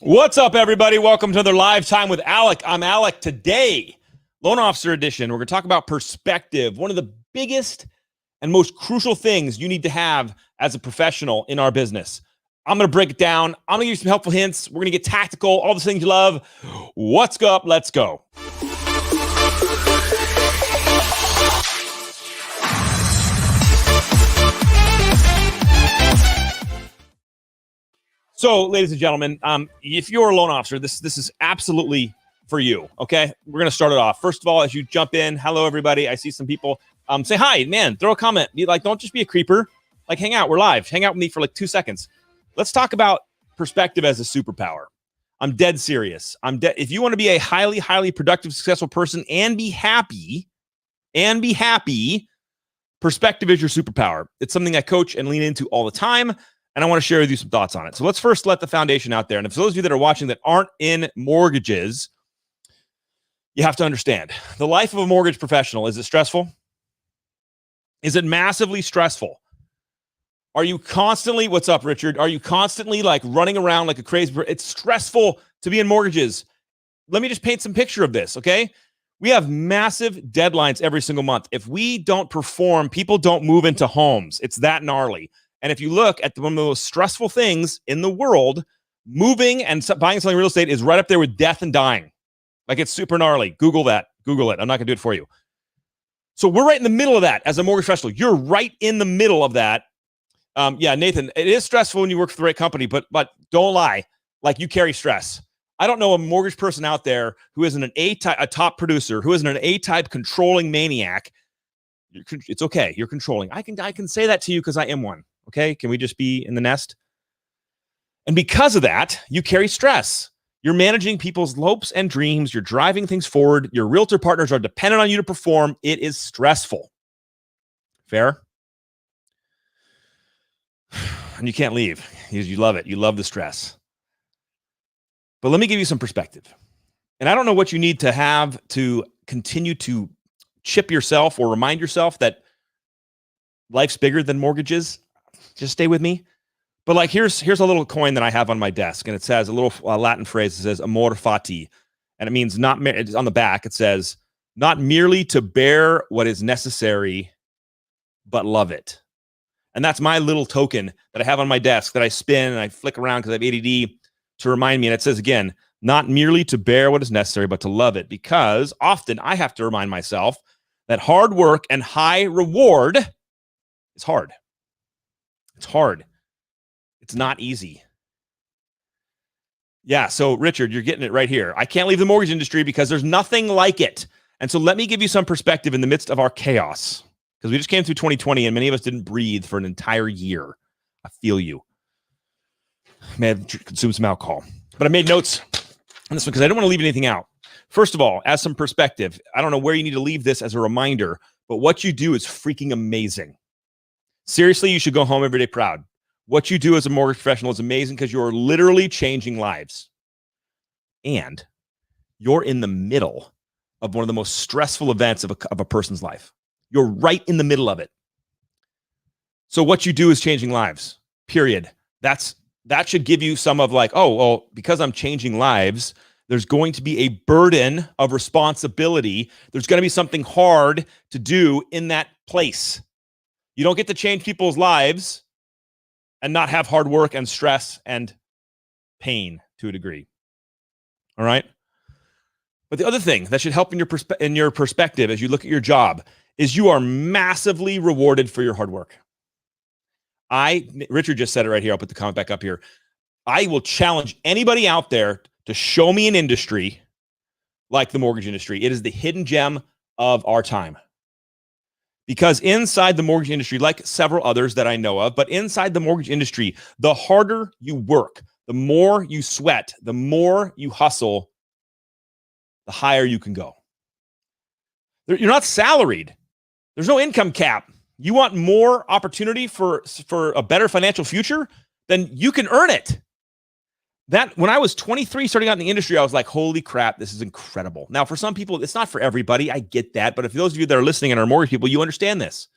What's up, everybody? Welcome to another Live Time with Alec. I'm Alec. Today, Loan Officer Edition, we're going to talk about perspective, one of the biggest and most crucial things you need to have as a professional in our business. I'm going to break it down. I'm going to give you some helpful hints. We're going to get tactical, all the things you love. What's up? Let's go. So, ladies and gentlemen, if you're a loan officer, this is absolutely for you, okay? We're going to start it off. First of all, as you jump in, hello, everybody. I see some people. Say hi, man. Throw a comment. Be like, don't just be a creeper. Like, hang out. We're live. Hang out with me for like 2 seconds. Let's talk about perspective as a superpower. I'm dead serious. If you want to be a highly, highly productive, successful person and be happy, perspective is your superpower. It's something I coach and lean into all the time. And I want to share with you some thoughts on it. So let's first let the foundation out there. And for those of you that are watching that aren't in mortgages, you have to understand the life of a mortgage professional. Is it stressful? Is it massively stressful? Are you constantly, what's up, Richard? Are you constantly like running around like a crazy person? It's stressful to be in mortgages. Let me just paint some picture of this, okay? We have massive deadlines every single month. If we don't perform, people don't move into homes. It's that gnarly. And if you look at one of the most stressful things in the world, moving and buying and selling real estate is right up there with death and dying. Like, it's super gnarly. Google that. Google it. I'm not going to do it for you. So we're right in the middle of that as a mortgage professional. You're right in the middle of that. Yeah, Nathan, it is stressful when you work for the right company, but don't lie. Like, you carry stress. I don't know a mortgage person out there who isn't a top producer, who isn't an A-type controlling maniac. It's okay. You're controlling. I can say that to you because I am one. Okay, can we just be in the nest? And because of that, you carry stress. You're managing people's hopes and dreams. You're driving things forward. Your realtor partners are dependent on you to perform. It is stressful. Fair? And you can't leave because you love it. You love the stress. But let me give you some perspective. And I don't know what you need to have to continue to chip yourself or remind yourself that life's bigger than mortgages. Just stay with me. But like, here's a little coin that I have on my desk, and it says a little Latin phrase that says amor fati. And it means it's on the back. It says, not merely to bear what is necessary, but love it. And that's my little token that I have on my desk that I spin and I flick around because I have ADD to remind me. And it says again, not merely to bear what is necessary, but to love it. Because often I have to remind myself that hard work and high reward is hard. It's hard. It's not easy. Yeah, so Richard, you're getting it right here. I can't leave the mortgage industry because there's nothing like it. And so let me give you some perspective in the midst of our chaos, because we just came through 2020 and many of us didn't breathe for an entire year. I feel you. I may have consumed some alcohol, but I made notes on this one because I don't want to leave anything out. First of all, as some perspective, I don't know where you need to leave this as a reminder, but what you do is freaking amazing. Seriously, you should go home every day proud. What you do as a mortgage professional is amazing because you're literally changing lives. And you're in the middle of one of the most stressful events of a person's life. You're right in the middle of it. So what you do is changing lives, period. That should give you some of like, oh, well, because I'm changing lives, there's going to be a burden of responsibility. There's going to be something hard to do in that place. You don't get to change people's lives and not have hard work and stress and pain to a degree. All right? But the other thing that should help in your perspective as you look at your job is you are massively rewarded for your hard work. Richard just said it right here. I'll put the comment back up here. I will challenge anybody out there to show me an industry like the mortgage industry. It is the hidden gem of our time. Because inside the mortgage industry, like several others that I know of, but inside the mortgage industry, the harder you work, the more you sweat, the more you hustle, the higher you can go. You're not salaried. There's no income cap. You want more opportunity for a better financial future? Then you can earn it. That when I was 23, starting out in the industry, I was like, holy crap, this is incredible. Now, for some people, it's not for everybody. I get that. But if those of you that are listening and are mortgage people, you understand this.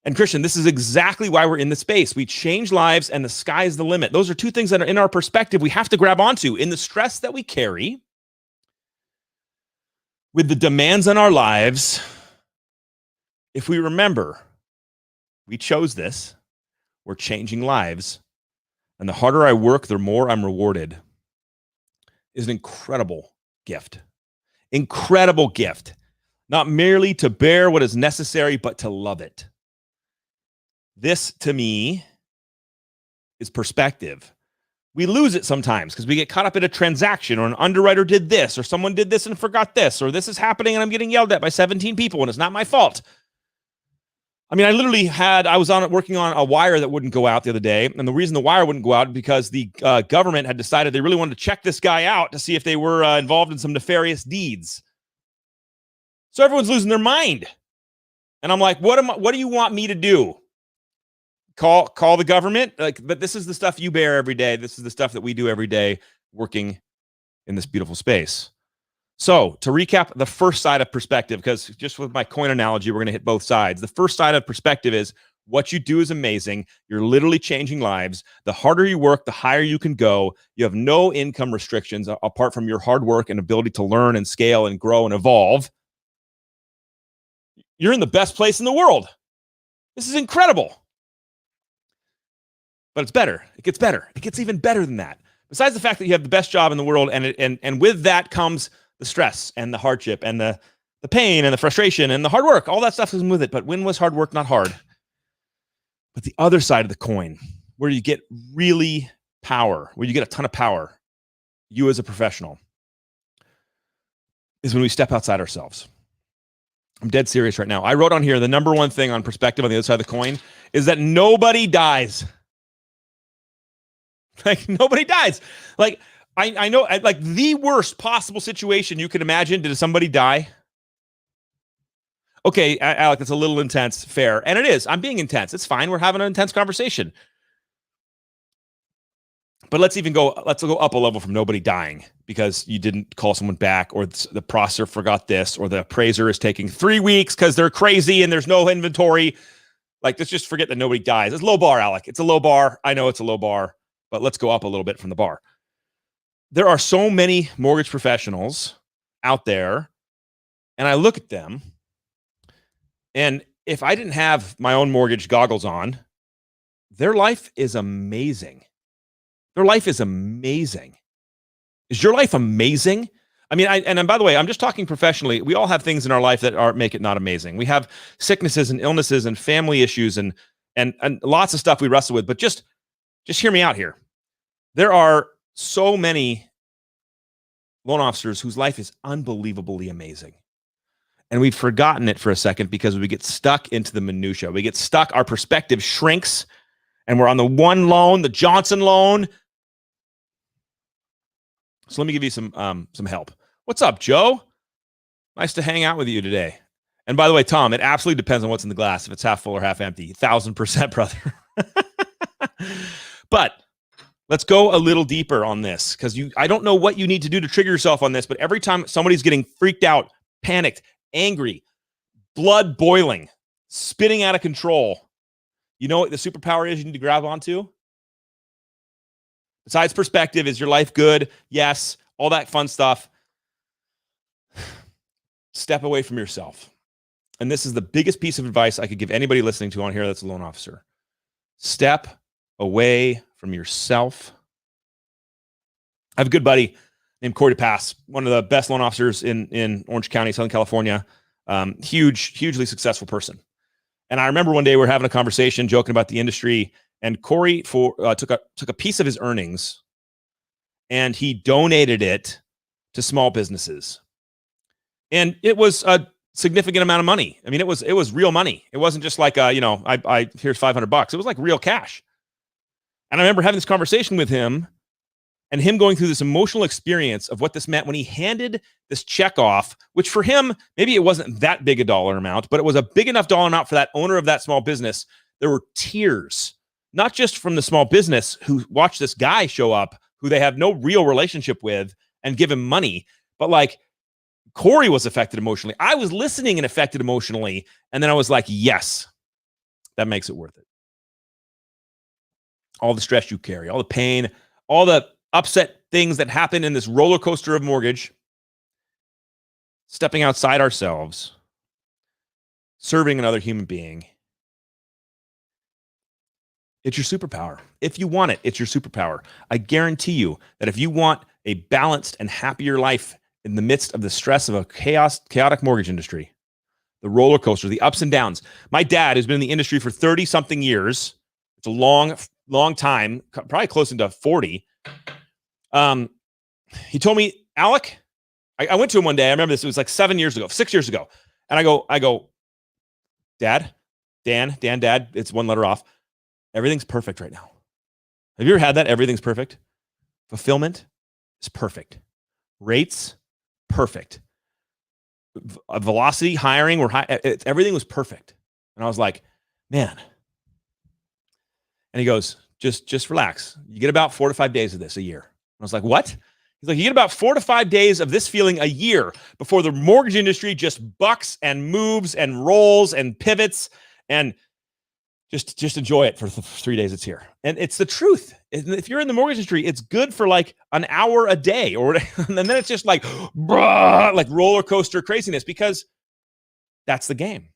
And Christian, this is exactly why we're in the space. We change lives and the sky is the limit. Those are two things that are in our perspective we have to grab onto. In the stress that we carry, with the demands on our lives, if we remember, we chose this, we're changing lives, and the harder I work, the more I'm rewarded, is an incredible gift. Incredible gift. Not merely to bear what is necessary, but to love it. This, to me, is perspective. We lose it sometimes because we get caught up in a transaction, or an underwriter did this, or someone did this and forgot this, or this is happening and I'm getting yelled at by 17 people and it's not my fault. I mean, I was working on a wire that wouldn't go out the other day. And the reason the wire wouldn't go out is because the government had decided they really wanted to check this guy out to see if they were involved in some nefarious deeds. So everyone's losing their mind. And I'm like, what do you want me to do? Call the government? But this is the stuff you bear every day. This is the stuff that we do every day working in this beautiful space. So to recap the first side of perspective, because just with my coin analogy, we're going to hit both sides. The first side of perspective is what you do is amazing. You're literally changing lives. The harder you work, the higher you can go. You have no income restrictions apart from your hard work and ability to learn and scale and grow and evolve. You're in the best place in the world. This is incredible. But it's better. It gets better. It gets even better than that. Besides the fact that you have the best job in the world, and with that comes the stress and the hardship and the pain and the frustration and the hard work. All that stuff comes with it. But when was hard work not hard? But the other side of the coin, where you get really power, where you get a ton of power, you as a professional, is when we step outside ourselves. I'm dead serious right now. I wrote on here, the number one thing on perspective on the other side of the coin is that nobody dies. Like, nobody dies. Like, I know, like, the worst possible situation you can imagine, did somebody die? Okay, Alec, that's a little intense. Fair. And it is. I'm being intense. It's fine. We're having an intense conversation. But let's go up a level from nobody dying because you didn't call someone back, or the processor forgot this, or the appraiser is taking 3 weeks because they're crazy and there's no inventory. Like, let's just forget that nobody dies. It's low bar, Alec. It's a low bar. I know it's a low bar, but let's go up a little bit from the bar. There are so many mortgage professionals out there, and I look at them, and if I didn't have my own mortgage goggles on, their life is amazing. Their life is amazing. Is your life amazing? I mean, and by the way, I'm just talking professionally. We all have things in our life that make it not amazing. We have sicknesses and illnesses and family issues and lots of stuff we wrestle with. But just hear me out here. There are so many loan officers whose life is unbelievably amazing. And we've forgotten it for a second because we get stuck into the minutia. We get stuck. Our perspective shrinks, and we're on the one loan, the Johnson loan. So let me give you some help. What's up, Joe? Nice to hang out with you today. And by the way, Tom, it absolutely depends on what's in the glass. If it's half full or half empty, 1,000%, brother. But let's go a little deeper on this, because I don't know what you need to do to trigger yourself on this, but every time somebody's getting freaked out, panicked, angry, blood boiling, spitting out of control, you know what the superpower is you need to grab onto? Besides perspective, is your life good? Yes, all that fun stuff. Step away from yourself. And this is the biggest piece of advice I could give anybody listening to on here that's a loan officer. Step away from yourself. I have a good buddy named Corey DePass, one of the best loan officers in Orange County, Southern California. Hugely successful person. And I remember one day we were having a conversation, joking about the industry, and Corey took a piece of his earnings and he donated it to small businesses. And it was a significant amount of money. I mean, it was real money. It wasn't just like here's $500. It was like real cash. And I remember having this conversation with him and him going through this emotional experience of what this meant when he handed this check off, which for him, maybe it wasn't that big a dollar amount, but it was a big enough dollar amount for that owner of that small business. There were tears, not just from the small business who watched this guy show up, who they have no real relationship with, and give him money, but like Corey was affected emotionally. I was listening and affected emotionally. And then I was like, yes, that makes it worth it. All the stress you carry, all the pain, all the upset things that happen in this roller coaster of mortgage, stepping outside ourselves, serving another human being. It's your superpower. If you want it, it's your superpower. I guarantee you that if you want a balanced and happier life in the midst of the stress of a chaotic mortgage industry, the roller coaster, the ups and downs. My dad, who's been in the industry for 30-something years, it's a long time, probably close to 40. He told me, Alec, I went to him one day. I remember this. It was like 6 years ago. And I go, Dad, Dad, it's one letter off. Everything's perfect right now. Have you ever had that? Everything's perfect. Fulfillment is perfect. Rates, perfect. Velocity, hiring, everything was perfect. And I was like, man. And he goes, just relax. You get about 4 to 5 days of this a year. And I was like, what? He's like, you get about 4 to 5 days of this feeling a year before the mortgage industry just bucks and moves and rolls and pivots, and just enjoy it for 3 days it's here. And it's the truth. If you're in the mortgage industry, it's good for like an hour a day, and then it's just like, like roller coaster craziness, because that's the game.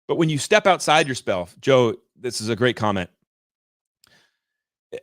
But when you step outside yourself, Joe, this is a great comment.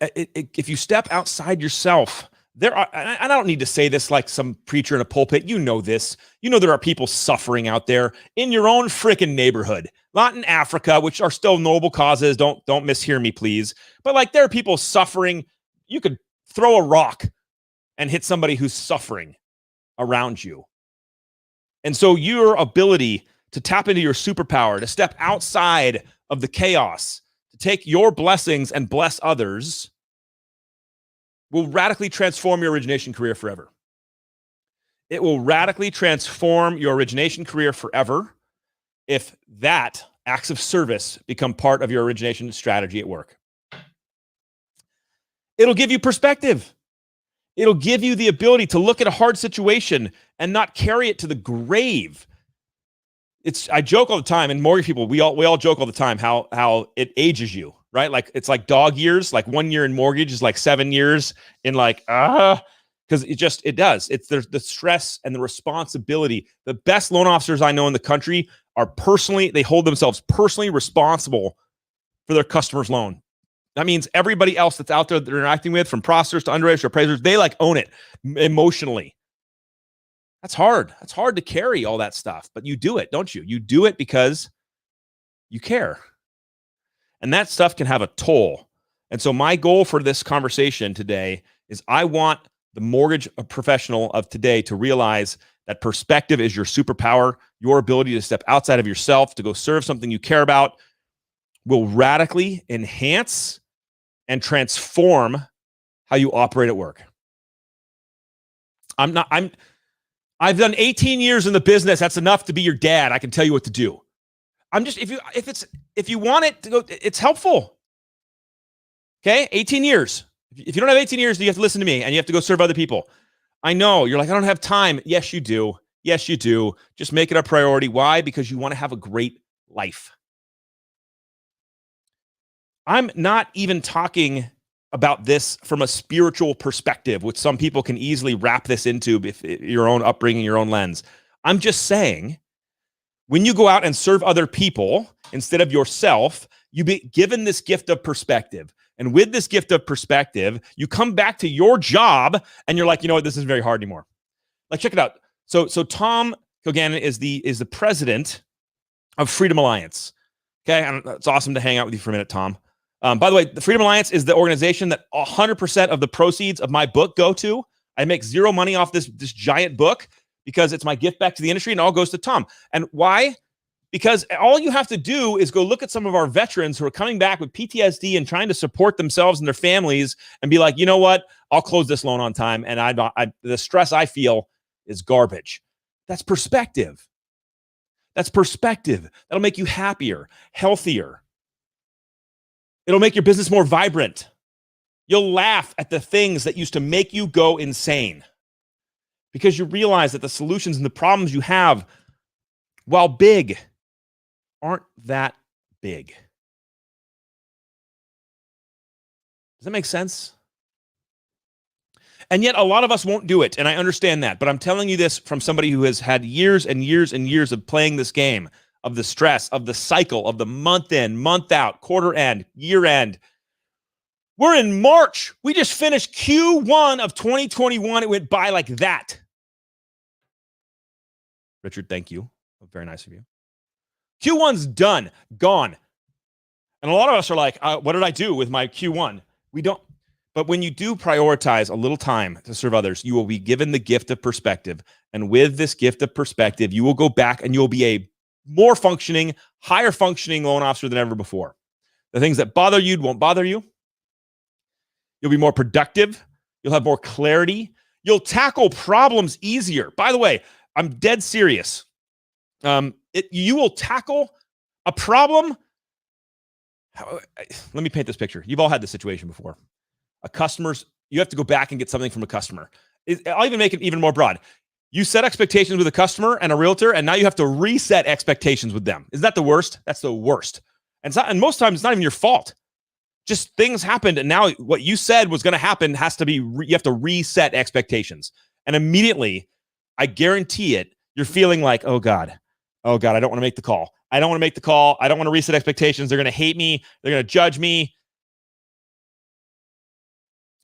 If you step outside yourself, and I don't need to say this like some preacher in a pulpit. You know this. You know there are people suffering out there in your own freaking neighborhood, not in Africa, which are still noble causes. Don't mishear me, please. But like there are people suffering. You could throw a rock and hit somebody who's suffering around you. And so your ability to tap into your superpower, to step outside of the chaos, to take your blessings and bless others, will radically transform your origination career forever. It will radically transform your origination career forever if that acts of service become part of your origination strategy at work. It'll give you perspective. It'll give you the ability to look at a hard situation and not carry it to the grave. I joke all the time, and mortgage people, we all joke all the time how it ages you, right? Like it's like dog years. Like 1 year in mortgage is like 7 years in like because it does. There's the stress and the responsibility. The best loan officers I know in the country they hold themselves personally responsible for their customer's loan. That means everybody else that's out there that they're interacting with, from processors to underwriters to appraisers, they like own it emotionally. That's hard. That's hard to carry all that stuff, but you do it, don't you? You do it because you care. And that stuff can have a toll. And so my goal for this conversation today is I want the mortgage professional of today to realize that perspective is your superpower. Your ability to step outside of yourself, to go serve something you care about, will radically enhance and transform how you operate at work. I've done 18 years in the business. That's enough to be your dad. I can tell you what to do. If you want it to go, it's helpful. Okay? 18 years. If you don't have 18 years, you have to listen to me and you have to go serve other people. I know you're like, I don't have time. Yes, you do. Yes, you do. Just make it a priority. Why? Because you want to have a great life. I'm not even talking about this from a spiritual perspective, which some people can easily wrap this into if your own upbringing, your own lens. I'm just saying, when you go out and serve other people instead of yourself, you be given this gift of perspective. And with this gift of perspective, you come back to your job and you're like, you know what, this isn't very hard anymore. Like, check it out. So Tom Kilgannon is the president of Freedom Alliance. Okay, and it's awesome to hang out with you for a minute, Tom. By the way, the Freedom Alliance is the organization that 100% of the proceeds of my book go to. I make zero money off this giant book because it's my gift back to the industry, and all goes to Tom. And why? Because all you have to do is go look at some of our veterans who are coming back with PTSD and trying to support themselves and their families and be like, you know what? I'll close this loan on time, and the stress I feel is garbage. That's perspective. That's perspective. That'll make you happier, healthier. It'll make your business more vibrant. You'll laugh at the things that used to make you go insane because you realize that the solutions and the problems you have, while big, aren't that big. Does that make sense? And yet a lot of us won't do it, and I understand that. But I'm telling you this from somebody who has had years and years and years of playing this game, of the stress, of the cycle, of the month in, month out, quarter end, year end. We're in March. We just finished Q1 of 2021. It went by like that. Richard, thank you. Very nice of you. Q1's done, gone. And a lot of us are like, what did I do with my Q1? We don't. But when you do prioritize a little time to serve others, you will be given the gift of perspective. And with this gift of perspective, you will go back and you'll be a more functioning, higher functioning loan officer than ever before. The things that bother you won't bother you. You'll be more productive. You'll have more clarity. You'll tackle problems easier. By the way, I'm dead serious. You will tackle a problem. Let me paint this picture. You've all had this situation before. You have to go back and get something from a customer. I'll even make it even more broad. You set expectations with a customer and a realtor, and now you have to reset expectations with them. Isn't that the worst? That's the worst. And most times it's not even your fault. Just things happened, and now what you said was going to happen has to be, you have to reset expectations. And immediately, I guarantee it, you're feeling like, oh God, I don't want to make the call. I don't want to make the call. I don't want to reset expectations. They're going to hate me. They're going to judge me.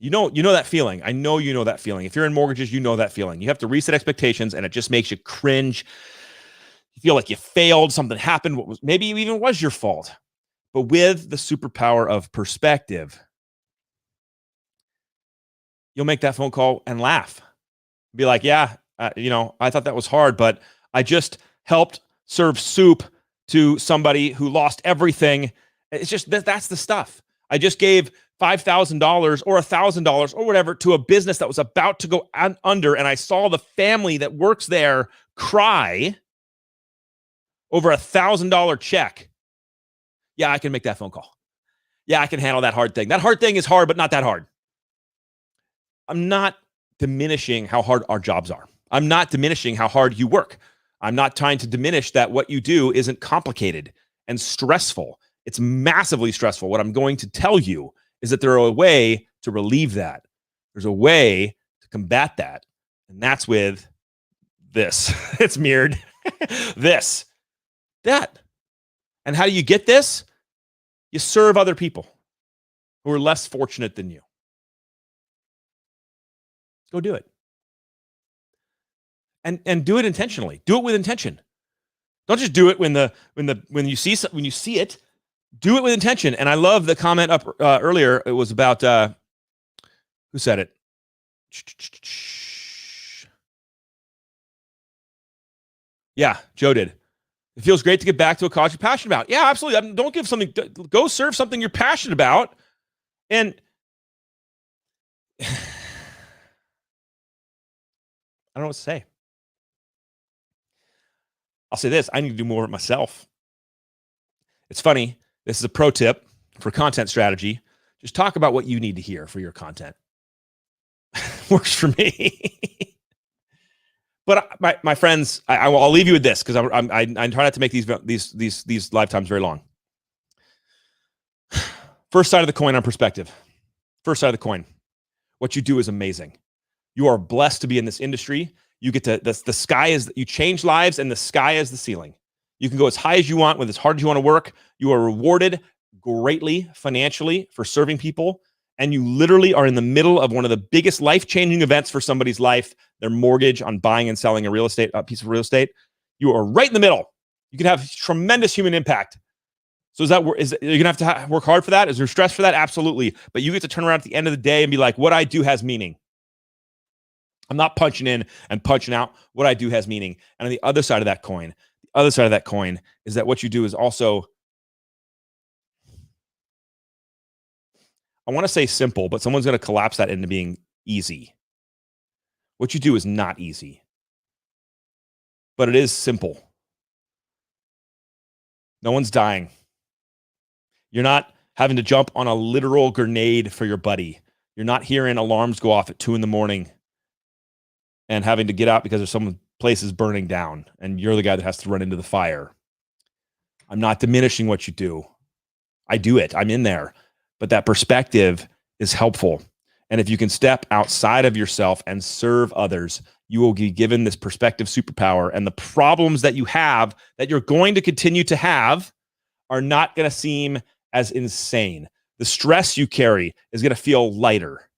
You know that feeling. I know you know that feeling. If you're in mortgages, you know that feeling. You have to reset expectations, and it just makes you cringe. You feel like you failed. Something happened. Maybe it even was your fault. But with the superpower of perspective, you'll make that phone call and laugh. Be like, yeah, I thought that was hard, but I just helped serve soup to somebody who lost everything. It's just that's the stuff. I just gave $5,000 or $1,000 or whatever to a business that was about to go under, and I saw the family that works there cry over $1,000 check. Yeah, I can make that phone call. Yeah, I can handle that hard thing. That hard thing is hard, but not that hard. I'm not diminishing how hard our jobs are. I'm not diminishing how hard you work. I'm not trying to diminish that what you do isn't complicated and stressful. It's massively stressful. What I'm going to tell you is that there's a way to relieve that. There's a way to combat that. And that's with this. It's mirrored. This. That. And how do you get this? You serve other people who are less fortunate than you. Go do it. And do it intentionally. Do it with intention. Don't just do it when you see it. Do it with intention. And I love the comment up earlier. It was about who said it? Yeah, Joe did. It feels great to get back to a cause you're passionate about. Yeah, absolutely. Don't give something. Go serve something you're passionate about. And I don't know what to say. I'll say this. I need to do more of it myself. It's funny. This is a pro tip for content strategy. Just talk about what you need to hear for your content. Works for me. But my friends, I'll leave you with this because I try not to make these lifetimes very long. First side of the coin on perspective. First side of the coin. What you do is amazing. You are blessed to be in this industry. You get to the sky is you change lives, and the sky is the ceiling. You can go as high as you want with as hard as you want to work. You are rewarded greatly financially for serving people. And you literally are in the middle of one of the biggest life-changing events for somebody's life, their mortgage on buying and selling a piece of real estate. You are right in the middle. You can have tremendous human impact. So you're going to have to work hard for that? Is there stress for that? Absolutely. But you get to turn around at the end of the day and be like, what I do has meaning. I'm not punching in and punching out. What I do has meaning. And on the other side of that coin is that what you do is also, I want to say simple, but someone's going to collapse that into being easy. What you do is not easy, but it is simple. No one's dying. You're not having to jump on a literal grenade for your buddy. You're not hearing alarms go off at 2 a.m. and having to get out because there's some place is burning down and you're the guy that has to run into the fire. I'm not diminishing what you do. I do it. I'm in there. But that perspective is helpful. And if you can step outside of yourself and serve others, you will be given this perspective superpower. And the problems that you have, that you're going to continue to have, are not going to seem as insane. The stress you carry is going to feel lighter.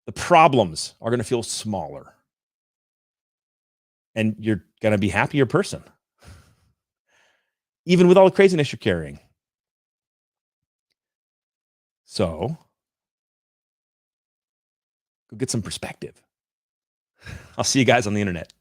The problems are going to feel smaller. And you're going to be a happier person, even with all the craziness you're carrying. So go get some perspective. I'll see you guys on the internet.